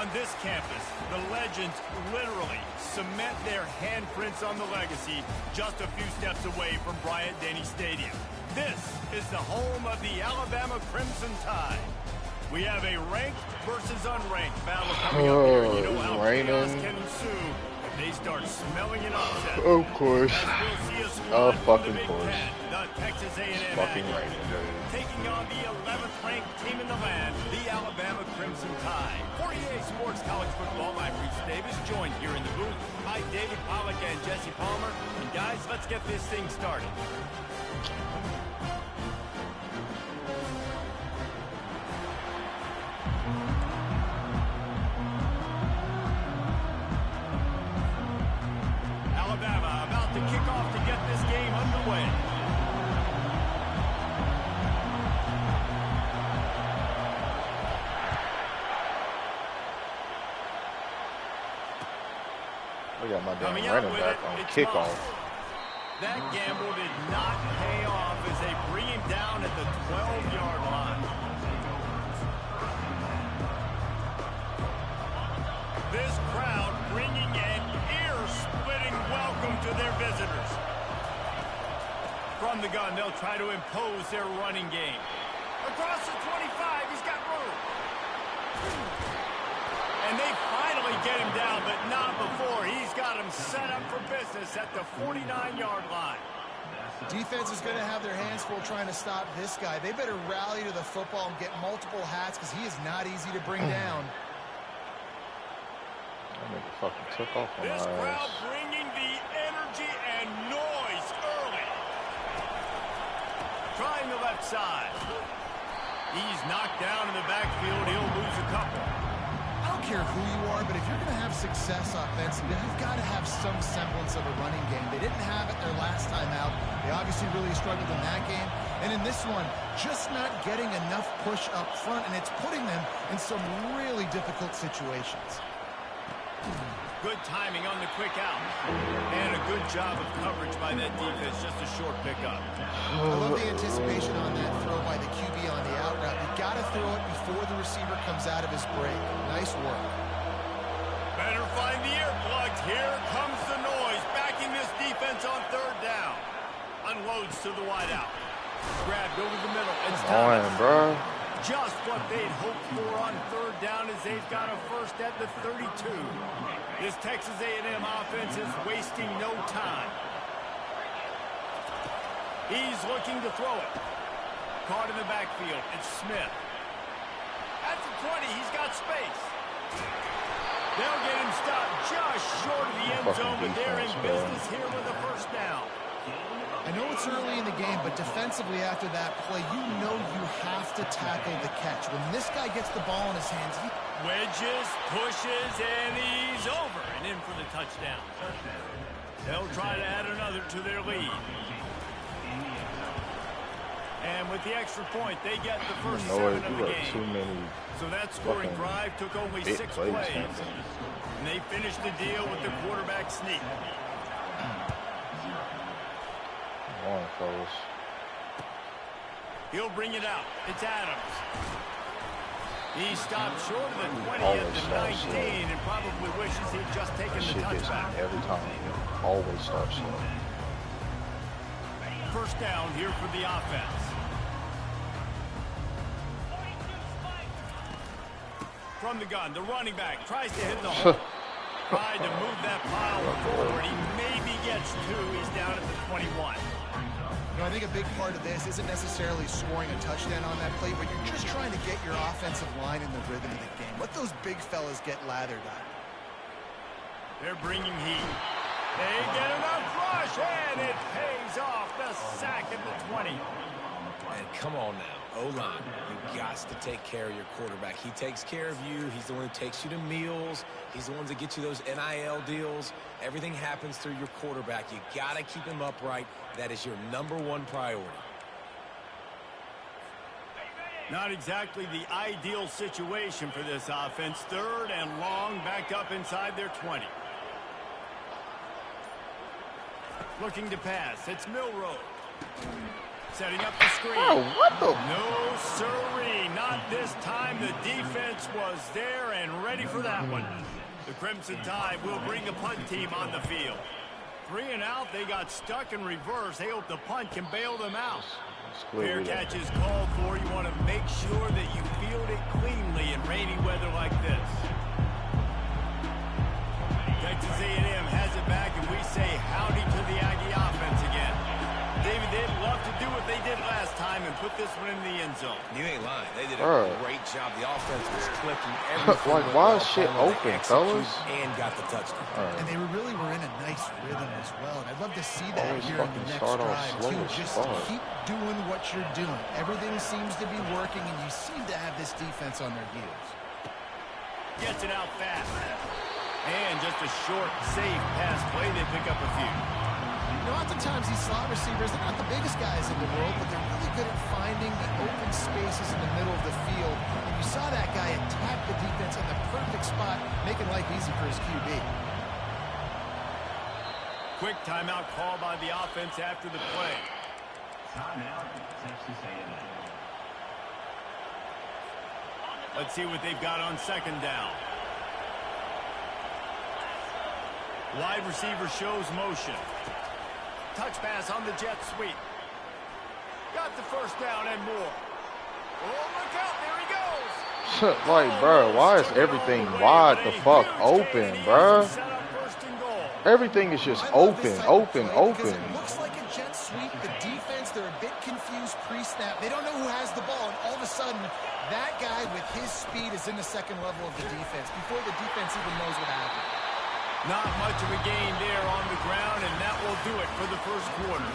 On this campus, the legends literally cement their handprints on the legacy just a few steps away from Bryant-Denny Stadium. This is the home of the Alabama Crimson Tide. We have a ranked versus unranked battle coming up here. You know how chaos can ensue if they start smelling an upset. Of course. We'll fucking course. The Texas A&M Fucking raining, dude. Taking on the 11th ranked team in the land, the Alabama Crimson Tide. For EA Sports College Football, I'm Reese Davis, joined here in the booth by David Pollack and Jesse Palmer. And guys, let's get this thing started. Alabama about to kick off to get this game underway. We got my damn running back on kickoff. That gamble did not pay off as they bring him down at the 12-yard line. This crowd bringing an ear-splitting welcome to their visitors. From the gun, they'll try to impose their running game. Across the 25, he's got room. And they finally get him down, but not before. He's got him set up for business at the 49-yard line. Defense is going to have their hands full trying to stop this guy. They better rally to the football and get multiple hats because he is not easy to bring down. That nigga fucking took off on This my crowd ass. bringing the energy and noise early. Trying the left side. He's knocked down in the backfield. He'll lose a couple. I don't care who you are, but if you're going to have success offensively, you've got to have some semblance of a running game. They didn't have it their last time out. They obviously really struggled in that game. And in this one, just not getting enough push up front, and it's putting them in some really difficult situations. Good timing on the quick out. And a good job of coverage by that defense. Just a short pickup. I love the anticipation on that throw by the QB on the out route. You got to throw it before the receiver comes out of his break. Nice work. Better find the earplugs. Here comes the noise. Backing this defense on third down. Unloads to the wide out. Grabbed over the middle. It's time. Bro. Just what they'd hoped for on third down as they've got a first at the 32. This Texas A&M offense is wasting no time. He's looking to throw it. Caught in the backfield. It's Smith. At the 20, he's got space. They'll get him stopped just short of the end zone, but they're in business here with a first down. I know it's early in the game, but defensively after that play, you know you have to tackle the catch. When this guy gets the ball in his hands, he wedges, pushes, and he's over and in for the touchdown. They'll try to add another to their lead. And with the extra point, they get the first 7 of the game. So that scoring drive took only 6 plays. And they finished the deal with the quarterback sneak. He'll bring it out. It's Adams. He stopped short of the 20 at the 19 and probably wishes he'd just taken the touchback. Every time. Always starts slow. First down here for the offense. From the gun, the running back tries to hit the hole. Tried to move that pile forward. He maybe gets 2. He's down at the 21. I think a big part of this isn't necessarily scoring a touchdown on that play, but you're just trying to get your offensive line in the rhythm of the game. Let those big fellas get lathered up. They're bringing heat. They get enough rush, and it pays off. The sack at the 20. And come on now, O-line, you got to take care of your quarterback. He takes care of you. He's the one who takes you to meals. He's the one that gets you those NIL deals. Everything happens through your quarterback. You got to keep him upright. That is your #1 priority. Not exactly the ideal situation for this offense. Third and long, backed up inside their 20. Looking to pass. It's Milroe. Setting up the screen. Oh, what the? No, sirree. Not this time. The defense was there and ready for that one. The Crimson Tide will bring the punt team on the field. 3 and out. They got stuck in reverse. They hope the punt can bail them out. Fair catch is called for. You want to make sure that you field it cleanly in rainy weather like this. Texas A&M has it back, and we say howdy to the Aggie offense again. David, they'd love to do what they did last time and put this one in the end zone. You ain't lying. They did a great job. The offense was clicking everything. Like, why is shit open, fellas? And got the touchdown. And they really were in a nice rhythm as well. And I'd love to see that here in the next drive, too. Just keep doing what you're doing. Everything seems to be working, and you seem to have this defense on their heels. Gets it out fast. And just a short, safe pass play. They pick up a few. You know, oftentimes these slot receivers, they're not the biggest guys in the world, but they're really good at finding the open spaces in the middle of the field. And you saw that guy attack the defense in the perfect spot, making life easy for his QB. Quick timeout call by the offense after the play. Timeout, Texas A&M. Let's see what they've got on second down. Wide receiver shows motion. Touch pass on the jet sweep. Got the first down and more. Oh, look out. There he goes. Like, bro, why is everything wide the fuck open, bro? Everything is just open. It looks like a jet sweep. The defense, they're a bit confused pre-snap. They don't know who has the ball, and all of a sudden, that guy with his speed is in the second level of the defense before the defense even knows what happened. Not much of a gain there on the ground, and that will do it for the first quarter.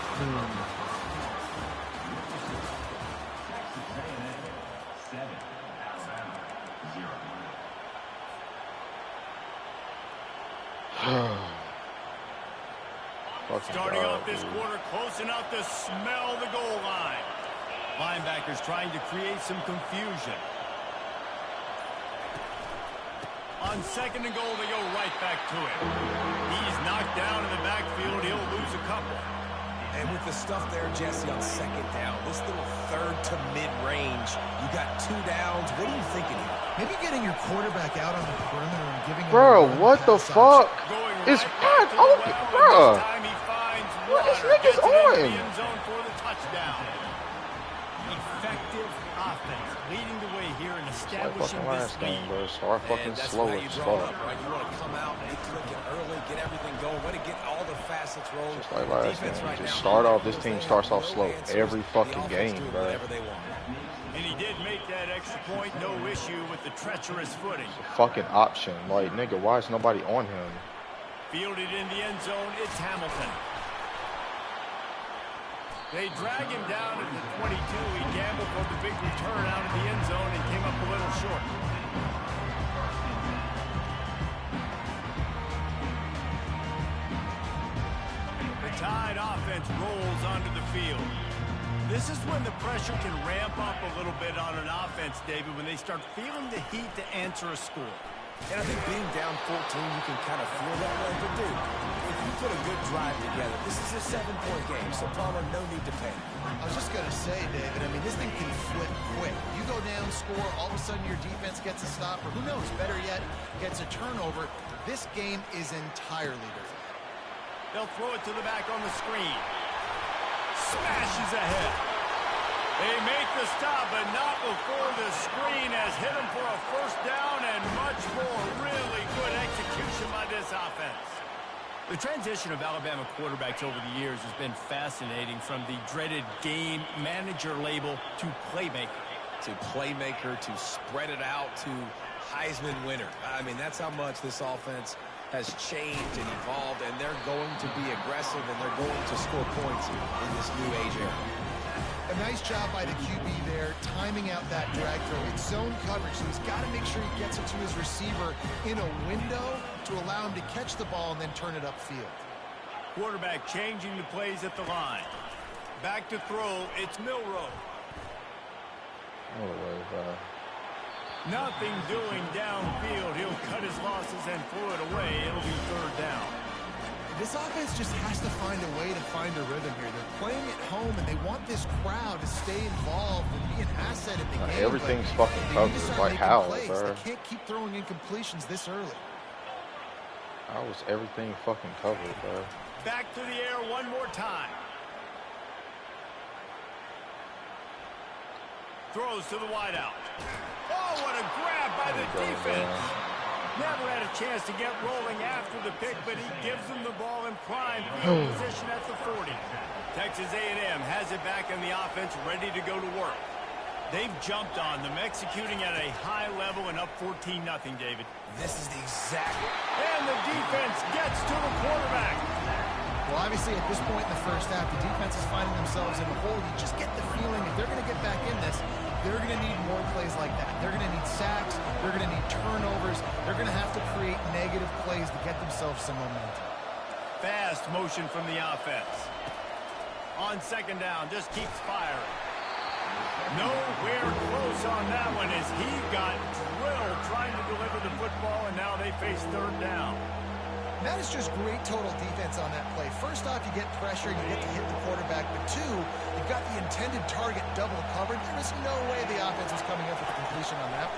Starting off this quarter close enough to smell the goal line. Linebackers trying to create some confusion. On second and goal, they go right back to it. He's knocked down in the backfield. He'll lose a couple. And with the stuff there, Jesse, on second down, this little third to mid-range, you got 2 downs. What are you thinking here? Maybe getting your quarterback out on the perimeter and giving him... Bro, what the fuck? It's wide open, bro. What is niggas on? Effective offense, leading the way here and establishing last this lead. game, bro. Start fucking slow as fuck. Right? You want to come out and click it early, get everything going, want to get all the facets rolling. Just like last game, just start off. This team starts off slow every fucking game, bro. And he did make that extra point, no issue with the treacherous footing. It's a fucking option. Like, nigga, why is nobody on him? Fielded in the end zone, it's Hamilton. They drag him down at the 22. He gambled for the big return out of the end zone and came up a little short. The Tide offense rolls onto the field. This is when the pressure can ramp up a little bit on an offense, David, when they start feeling the heat to answer a score. And I think being down 14, you can kind of feel that way. But, dude, if you put a good drive together, this is a 7-point game, so Palmer, no need to panic. I was just going to say, David, I mean, this thing can flip quick. You go down, score, all of a sudden your defense gets a stop, or who knows, better yet, gets a turnover. This game is entirely different. They'll throw it to the back on the screen. Smashes ahead. They make the stop, but not before the screen has hit them for a first down and much more. Really good execution by this offense. The transition of Alabama quarterbacks over the years has been fascinating, from the dreaded game manager label to playmaker. To playmaker, to spread it out, to Heisman winner. I mean, that's how much this offense has changed and evolved, and they're going to be aggressive, and they're going to score points in this new age era. A nice job by the QB there, timing out that drag throw. It's zone coverage, so he's got to make sure he gets it to his receiver in a window to allow him to catch the ball and then turn it upfield. Quarterback changing the plays at the line. Back to throw, it's Milroe. Nothing doing downfield. He'll cut his losses and throw it away. It'll be third down. This offense just has to find a way to find a rhythm here. They're playing at home, and they want this crowd to stay involved and be an asset in the game. Everything's fucking covered. Like how, bro? They can't keep throwing incompletions this early. How was everything fucking covered, bro? Back to the air one more time. Throws to the wideout. Oh, what a grab by the defense. Never had a chance to get rolling after the pick, but he gives them the ball in prime field position at the 40. Texas A&M has it back in the offense, ready to go to work. They've jumped on them, executing at a high level and up 14-0, David. This is the exact... And the defense gets to the quarterback. Well, obviously, at this point in the first half, the defense is finding themselves in a hole. You just get the feeling if they're going to get back in this, they're going to need more plays like that. They're going to need sacks. They're going to need turnovers. They're going to have to create negative plays to get themselves some momentum. Fast motion from the offense. On second down, just keeps firing. Nowhere close on that one as he got drilled trying to deliver the football, and now they face third down. That is just great total defense on that play. First off, you get pressure, you get to hit the quarterback, but two, you've got the intended target double covered. There was no way the offense was coming up with a completion on that.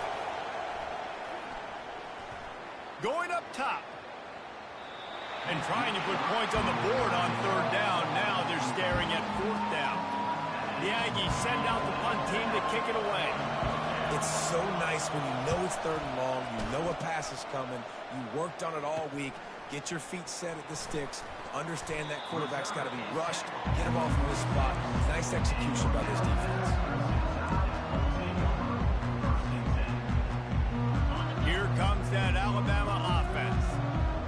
Going up top. And trying to put points on the board on third down. Now they're staring at fourth down. The Aggies send out the punt team to kick it away. It's so nice when you know it's third and long, you know a pass is coming, you worked on it all week, get your feet set at the sticks, understand that quarterback's got to be rushed, get him off of his spot. Nice execution by this defense. Here comes that Alabama offense.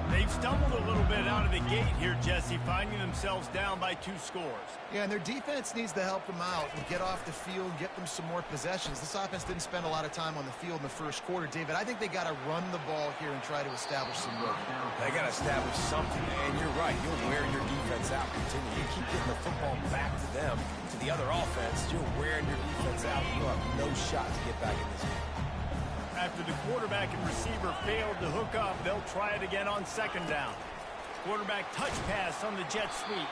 They've stumbled a little bit out of the gate here, Jesse, finding themselves down by 2 scores. Yeah, and their defense needs to help them out and get off the field, get them some more possessions. This offense didn't spend a lot of time on the field in the first quarter, David. I think they got to run the ball here and try to establish some rhythm. They got to establish something, and you're right. You'll wear your defense out. Continue. You keep getting the football back to them, to the other offense. You're wearing your defense out. You'll have no shot to get back in this game. After the quarterback and receiver failed to hook up, they'll try it again on second down. Quarterback touch pass on the jet sweep.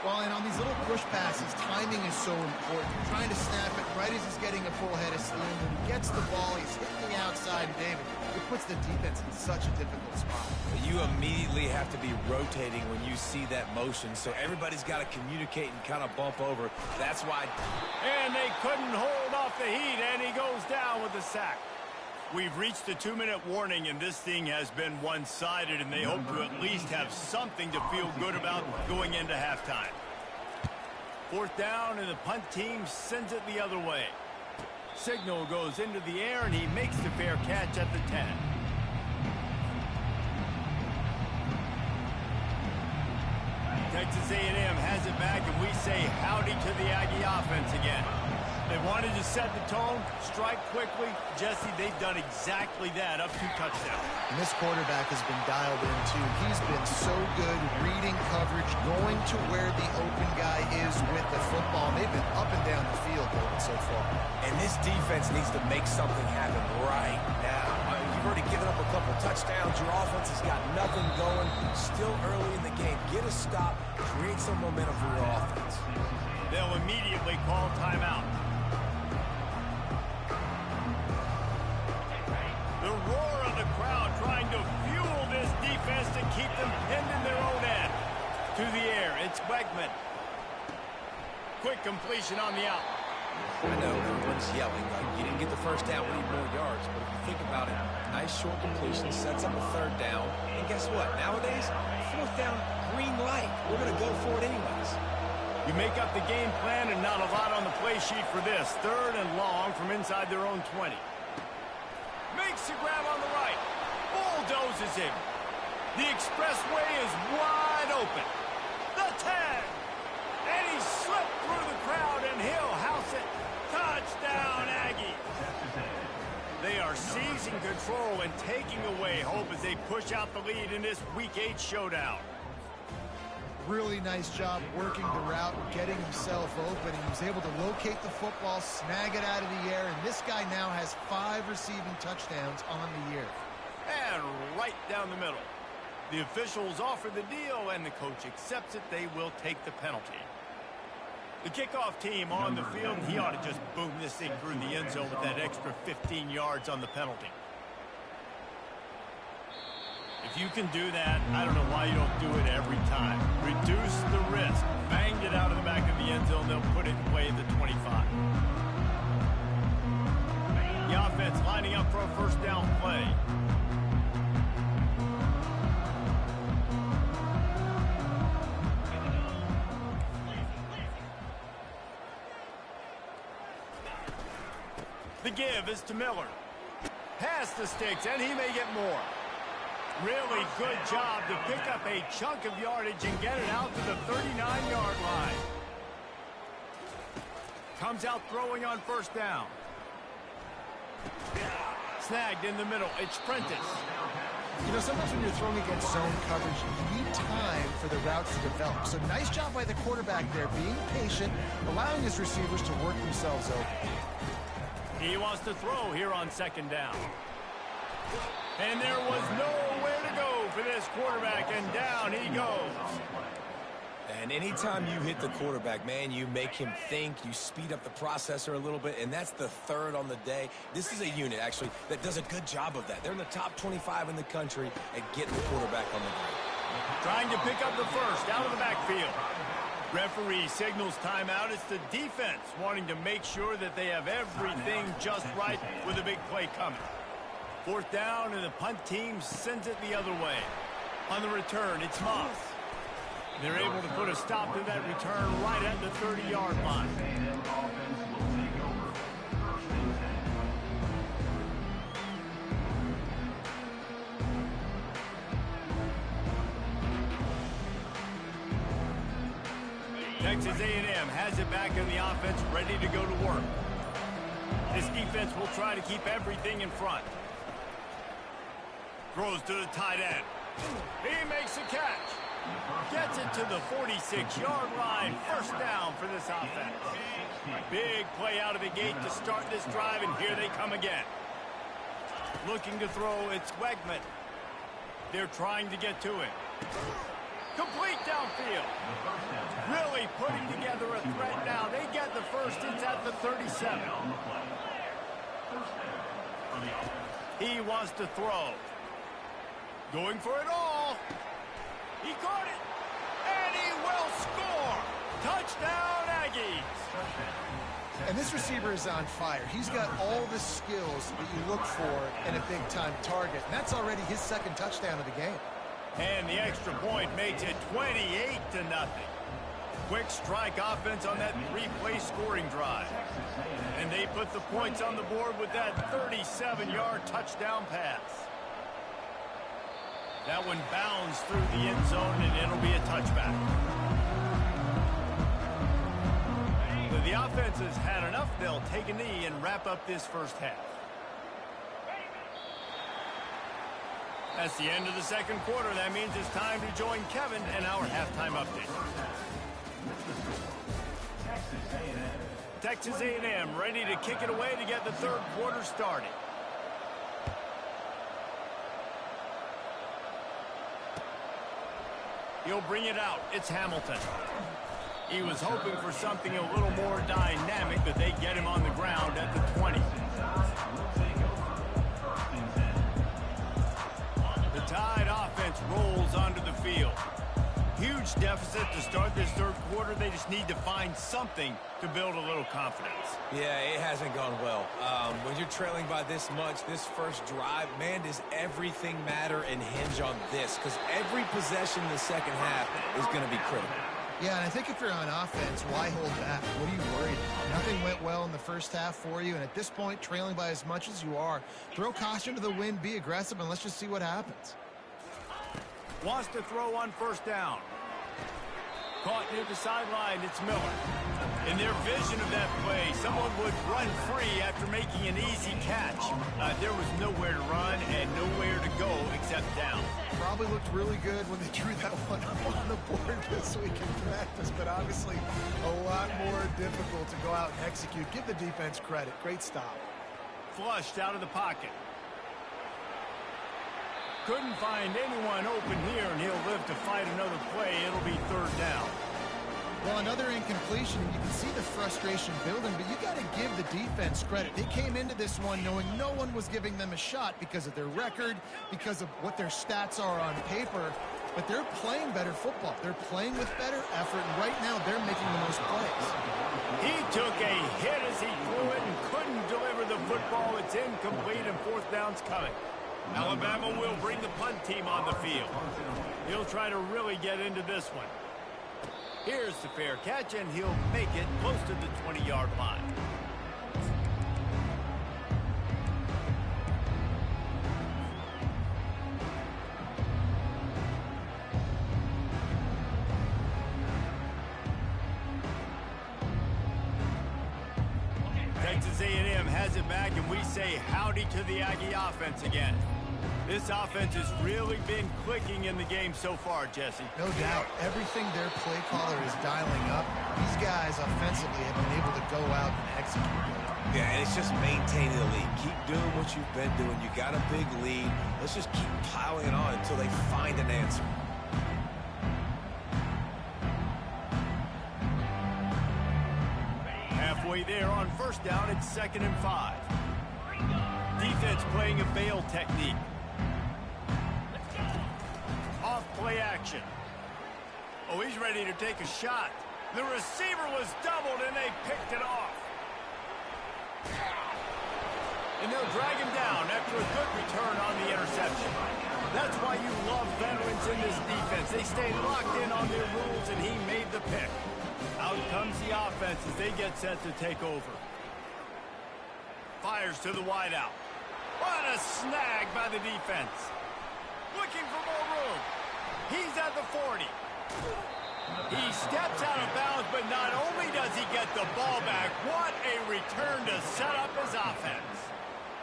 Well, and on these little push passes, timing is so important. You're trying to snap it right as he's getting a full head of steam. When he gets the ball, he's hitting the outside, David. It puts the defense in such a difficult spot. You immediately have to be rotating when you see that motion, so everybody's got to communicate and kind of bump over. That's why. And they couldn't hold off the heat, and he goes down with the sack. We've reached the 2-minute warning, and this thing has been one-sided, and they hope to at least have something to feel good about going into halftime. Fourth down, and the punt team sends it the other way. Signal goes into the air, and he makes the fair catch at the 10. Texas A&M has it back, and we say howdy to the Aggie offense again. They wanted to set the tone, strike quickly. Jesse, they've done exactly that, up 2 touchdowns. And this quarterback has been dialed in, too. He's been so good reading coverage, going to where the open guy is with the football. They've been up and down the field so far. And this defense needs to make something happen right now. You've already given up a couple touchdowns. Your offense has got nothing going. Still early in the game. Get a stop. Create some momentum for your offense. They'll immediately call timeout. The roar of the crowd trying to fuel this defense to keep them pinned in their own end. To the air, it's Wegman. Quick completion on the out. I know everyone's yelling like you didn't get the first down, we need more yards. But if you think about it, nice short completion sets up a third down. And guess what? Nowadays, fourth down, green light. We're going to go for it anyways. You make up the game plan and not a lot on the play sheet for this. Third and long from inside their own 20. Makes the grab on the right. Bulldozes him. The expressway is wide open. The 10. And he slipped through the crowd, and he'll house it. Touchdown, Aggie. They are seizing control and taking away hope as they push out the lead in this Week 8 showdown. Really nice job working the route, getting himself open. He was able to locate the football, snag it out of the air, and this guy now has 5 receiving touchdowns on the year. And right down the middle. The officials offer the deal, and the coach accepts it. They will take the penalty. The kickoff team on the field, he ought to just boom this thing through the end zone with that extra 15 yards on the penalty. If you can do that, I don't know why you don't do it every time. Reduce the risk. Banged it out of the back of the end zone. They'll put it in play at the 25. The offense lining up for a first down play. The give is to Miller. Past the sticks, and he may get more. Really good job to pick up a chunk of yardage and get it out to the 39-yard line. Comes out throwing on first down. Snagged in the middle. It's Prentice. You know, sometimes when you're throwing against zone coverage, you need time for the routes to develop. So nice job by the quarterback there, being patient, allowing his receivers to work themselves open. He wants to throw here on second down. And there was nowhere to go for this quarterback, and down he goes. And anytime you hit the quarterback, man, you make him think, you speed up the processor a little bit, and that's the third on the day. This is a unit, actually, that does a good job of that. They're in the top 25 in the country at getting the quarterback on the ground. Trying to pick up the first out of the backfield. Referee signals timeout. It's the defense wanting to make sure that they have everything just right with a big play coming. Fourth down, and the punt team sends it the other way. On the return, it's Moss. They're able to put a stop to that return right at the 30-yard line. Texas A&M has it back in the offense, ready to go to work. This defense will try to keep everything in front. Throws to the tight end. He makes a catch. Gets it to the 46-yard line. First down for this offense. Big play out of the gate to start this drive, and here they come again. Looking to throw, it's Wegman. They're trying to get to him. Complete downfield. Really putting together a threat now. They get the first. It's at the 37. He wants to throw. Going for it all. He caught it. And he will score. Touchdown, Aggies. And this receiver is on fire. He's got all the skills that you look for in a big-time target. And that's already his second touchdown of the game. And the extra point makes it 28-0. Quick strike offense on that three-play scoring drive. And they put the points on the board with that 37-yard touchdown pass. That one bounds through the end zone, and it'll be a touchback. The offense has had enough. They'll take a knee and wrap up this first half. That's the end of the second quarter. That means it's time to join Kevin and our halftime update. Texas A&M ready to kick it away to get the third quarter started. He'll bring it out. It's Hamilton. He was hoping for something a little more dynamic, but they get him on the ground at the 20. The Tide offense rolls onto the field. Huge deficit to start this third quarter. They just need to find something to build a little confidence. Yeah, it hasn't gone well. When you're trailing by this much, this first drive, man, does everything matter and hinge on this? Because every possession in the second half is going to be critical. Yeah, and I think if you're on offense, why hold back? What are you worried about? Nothing went well in the first half for you, and at this point, trailing by as much as you are, throw caution to the wind, be aggressive, and let's just see what happens. Wants to throw on first down. Caught near the sideline, it's Miller. In their vision of that play, someone would run free after making an easy catch. There was nowhere to run and nowhere to go except down. Probably looked really good when they drew that one up on the board this week in practice, but obviously a lot more difficult to go out and execute. Give the defense credit. Great stop. Flushed out of the pocket. Couldn't find anyone open here, and he'll live to fight another play. It'll be 3rd down. Well, another incompletion, and you can see the frustration building, but you got to give the defense credit. They came into this one knowing no one was giving them a shot because of their record, because of what their stats are on paper, but they're playing better football. They're playing with better effort, and right now they're making the most plays. He took a hit as he threw it and couldn't deliver the football. It's incomplete, and 4th down's coming. Alabama will bring the punt team on the field. He'll try to really get into this one. Here's the fair catch, and he'll make it close to the 20-yard line. Texas A&M has it back, and we say howdy to the Aggie offense again. This offense has really been clicking in the game so far, Jesse. No doubt. Everything their play caller is dialing up, these guys offensively have been able to go out and execute. Yeah, and it's just maintaining the lead. Keep doing what you've been doing. You got a big lead. Let's just keep piling it on until they find an answer. Halfway there on 1st down, it's 2nd and 5. Defense playing a bail technique. Off play action. Oh, he's ready to take a shot. The receiver was doubled, and they picked it off. And they'll drag him down after a good return on the interception. That's why you love veterans in this defense. They stay locked in on their rules, and he made the pick. Out comes the offense as they get set to take over. Fires to the wideout. What a snag by the defense. Looking for more room. He's at the 40. He steps out of bounds, but not only does he get the ball back, what a return to set up his offense.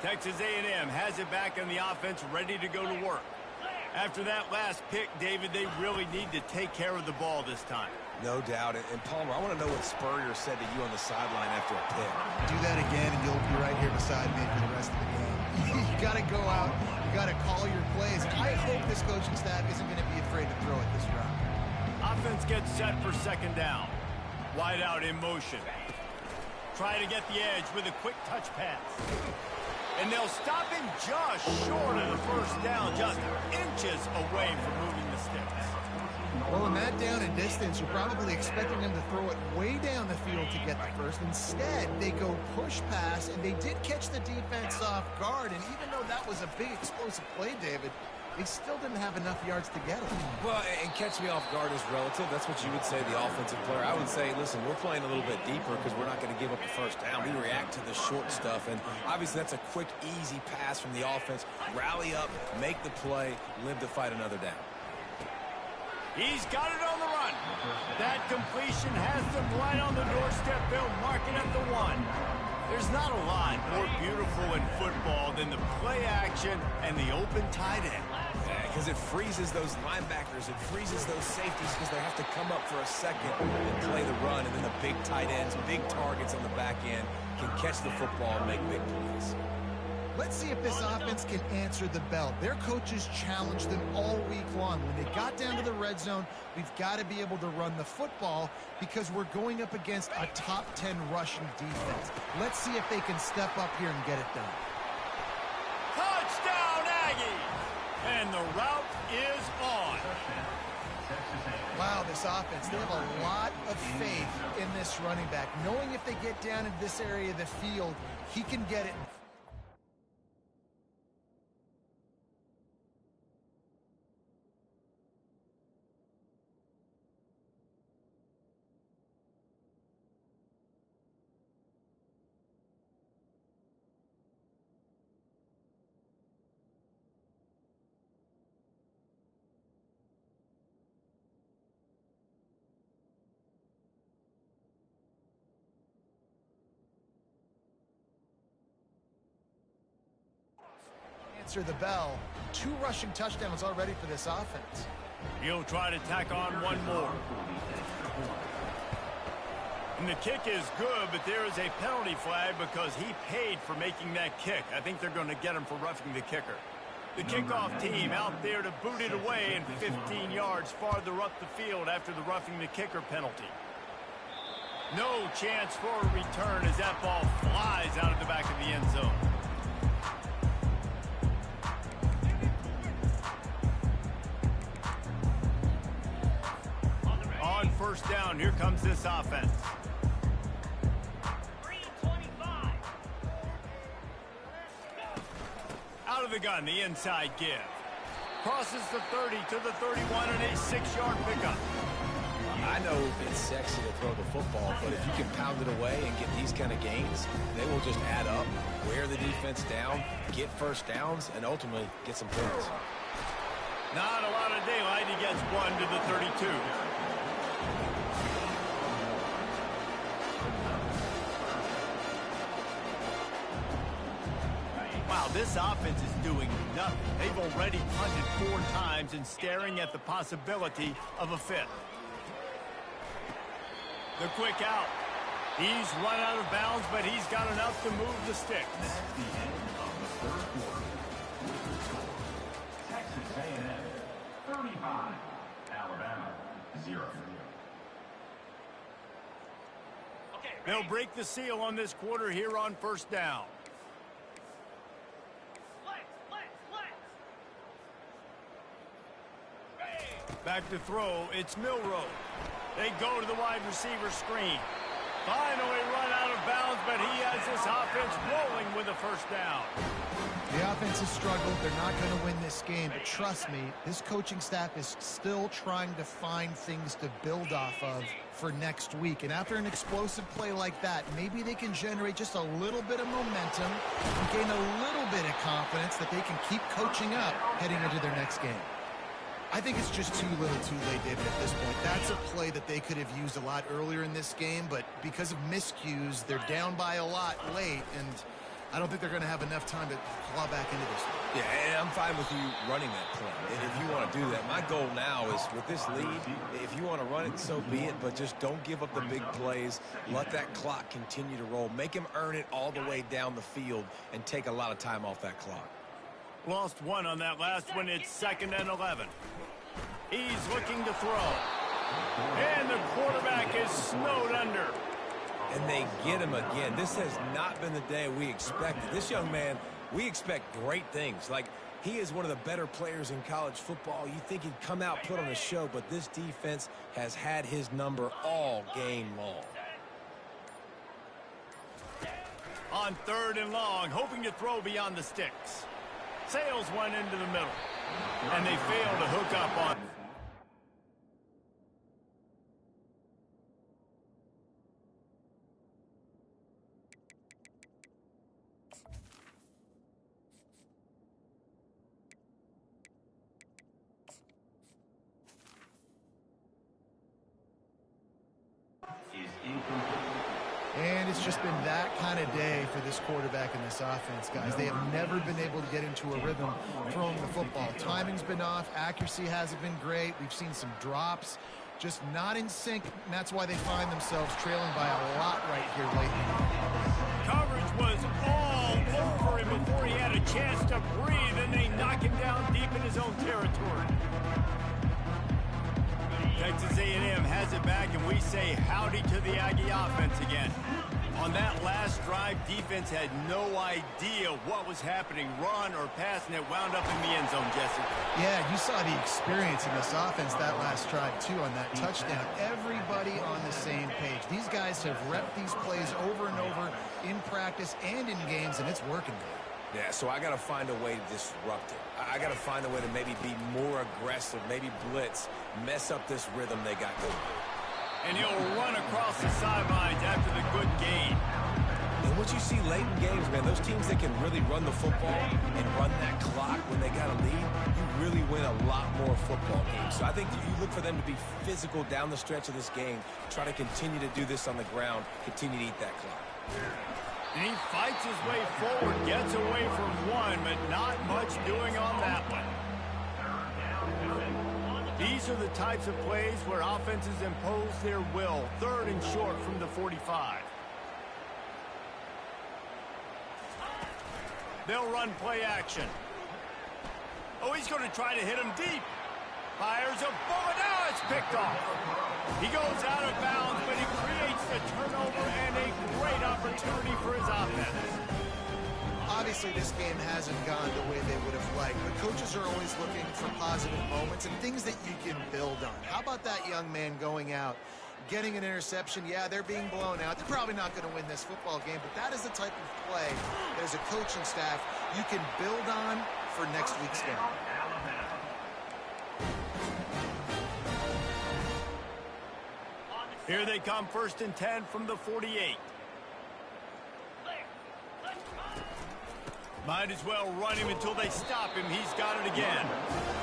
Texas A&M has it back on the offense, ready to go to work. After that last pick, David, they really need to take care of the ball this time. No doubt. And Palmer, I want to know what Spurrier said to you on the sideline after a pick. Do that again, and you'll be right here beside me for the rest of the game. You got to go out. You got to call your plays. I hope this coaching staff isn't going to be afraid to throw it this round. Offense gets set for 2nd down. Wide out in motion. Try to get the edge with a quick touch pass. And they'll stop him just short of the 1st down, just inches away from moving the sticks. Well, in that down and distance, you're probably expecting them to throw it way down the field to get the first. Instead, they go push pass, and they did catch the defense off guard. And even though that was a big explosive play, David, they still didn't have enough yards to get it. Well, and catch me off guard is relative. That's what you would say, the offensive player. I would say, listen, we're playing a little bit deeper because we're not going to give up the 1st down. We react to the short stuff, and obviously that's a quick, easy pass from the offense. Rally up, make the play, live to fight another down. He's got it on the run. That completion has them right on the doorstep. They'll mark it at the 1. There's not a lot more beautiful in football than the play action and the open tight end. Because it freezes those linebackers. It freezes those safeties because they have to come up for a second and play the run. And then the big tight ends, big targets on the back end can catch the football and make big plays. Let's see if this offense can answer the bell. Their coaches challenged them all week long. When they got down to the red zone, we've got to be able to run the football because we're going up against a top 10 rushing defense. Let's see if they can step up here and get it done. Touchdown, Aggies! And the route is on. Wow, this offense, they have a lot of faith in this running back, knowing if they get down in this area of the field, he can get it. Answer the bell. 2 rushing touchdowns already for this offense. He'll try to tack on one more. And the kick is good, but there is a penalty flag because he paid for making that kick. I think they're going to get him for roughing the kicker. The kickoff team out there to boot it away and 15 yards farther up the field after the roughing the kicker penalty. No chance for a return as that ball flies out of the back of the end zone. On first down, here comes this offense. Out of the gun, the inside give. Crosses the 30 to the 31 and a 6-yard pickup. I know it's sexy to throw the football, but if you can pound it away and get these kind of gains, they will just add up, wear the defense down, get first downs, and ultimately get some points. Not a lot of daylight. He gets one to the 32. Wow, this offense is doing nothing. They've already punted 4 times and staring at the possibility of a 5th. The quick out. He's run out of bounds, but he's got enough to move the sticks. That's the end of the third quarter. Texas A&M 35, Alabama 0. They'll break the seal on this quarter here on first down. Back to throw, it's Milroe. They go to the wide receiver screen. Finally run out of bounds, but he has this offense rolling with a first down. The offense has struggled. They're not going to win this game, but trust me, this coaching staff is still trying to find things to build off of for next week. And after an explosive play like that, maybe they can generate just a little bit of momentum and gain a little bit of confidence that they can keep coaching up heading into their next game. I think it's just too little too late, David, at this point. That's a play that they could have used a lot earlier in this game, but because of miscues, they're down by a lot late, and I don't think they're going to have enough time to claw back into this one. Yeah, and I'm fine with you running that play if you want to do that. My goal now is with this lead, if you want to run it, so be it, but just don't give up the big plays. Let that clock continue to roll. Make him earn it all the way down the field and take a lot of time off that clock. Lost one on that last one. It's 2nd and 11. He's looking to throw. And the quarterback is snowed under. And they get him again. This has not been the day we expected. This young man, we expect great things. Like, he is one of the better players in college football. You think he'd come out, put on a show, but this defense has had his number all game long. On 3rd and long, hoping to throw beyond the sticks. Sails one into the middle. And they fail to hook up on. Is incomplete. And it's just been that kind of day for this quarterback and this offense, guys. They have never been able to get into a rhythm throwing the football. Timing's been off. Accuracy hasn't been great. We've seen some drops. Just not in sync, and that's why they find themselves trailing by a lot right here lately. Coverage was all over him before he had a chance to breathe, and they knock him down deep in his own territory. Texas A&M has it back, and we say howdy to the Aggie offense again. On that last drive, defense had no idea what was happening, run or pass, and it wound up in the end zone, Jesse. Yeah, you saw the experience in this offense that last drive, too, on that touchdown. Everybody on the same page. These guys have repped these plays over and over in practice and in games, and it's working. Yeah, so I got to find a way to disrupt it. I got to find a way to maybe be more aggressive, maybe blitz, mess up this rhythm they got going. And he'll run across the sidelines after the good gain. And what you see late in games, man, those teams that can really run the football and run that clock when they got a lead, you really win a lot more football games. So I think you look for them to be physical down the stretch of this game, try to continue to do this on the ground, continue to eat that clock. And he fights his way forward, gets away from one, but not much doing on that one. These are the types of plays where offenses impose their will. 3rd and short from the 45. They'll run play action. Oh, he's going to try to hit him deep. Fires a bullet. Now it's picked off. He goes out of bounds, but he creates the turnover and a great opportunity for his offense. Obviously, this game hasn't gone the way they would have liked, but coaches are always looking for positive moments and things that you can build on. How about that young man going out, getting an interception? Yeah, they're being blown out. They're probably not going to win this football game, but that is the type of play that as a coaching staff you can build on for next week's game. Here they come, 1st and 10 from the 48. Might as well run him until they stop him. He's got it again.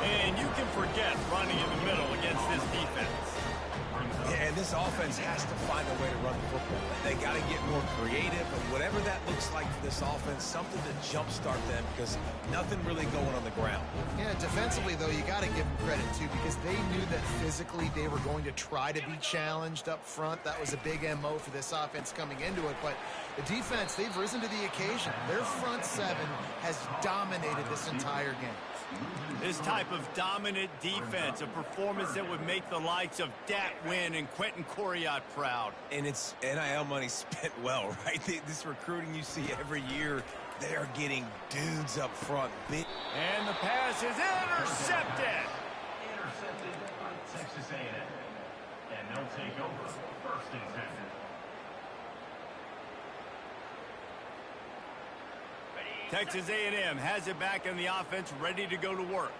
And you can forget running in the middle against this defense. Yeah, and this offense has to find a way to run the football. They got to get more creative, and whatever that looks like for this offense, something to jumpstart them because nothing really going on the ground. Yeah, defensively, though, you got to give them credit, too, because they knew that physically they were going to try to be challenged up front. That was a big MO for this offense coming into it, but the defense, they've risen to the occasion. Their front seven has dominated this entire game. This type of dominant defense, a performance that would make the likes of Dat Wynn and Quentin Coriat proud. And it's NIL money spent well, right? This recruiting you see every year, they are getting dudes up front. Big. And the pass is intercepted. Intercepted by Texas A&M. And they'll take over 1st and 10. Texas A&M has it back in the offense, ready to go to work.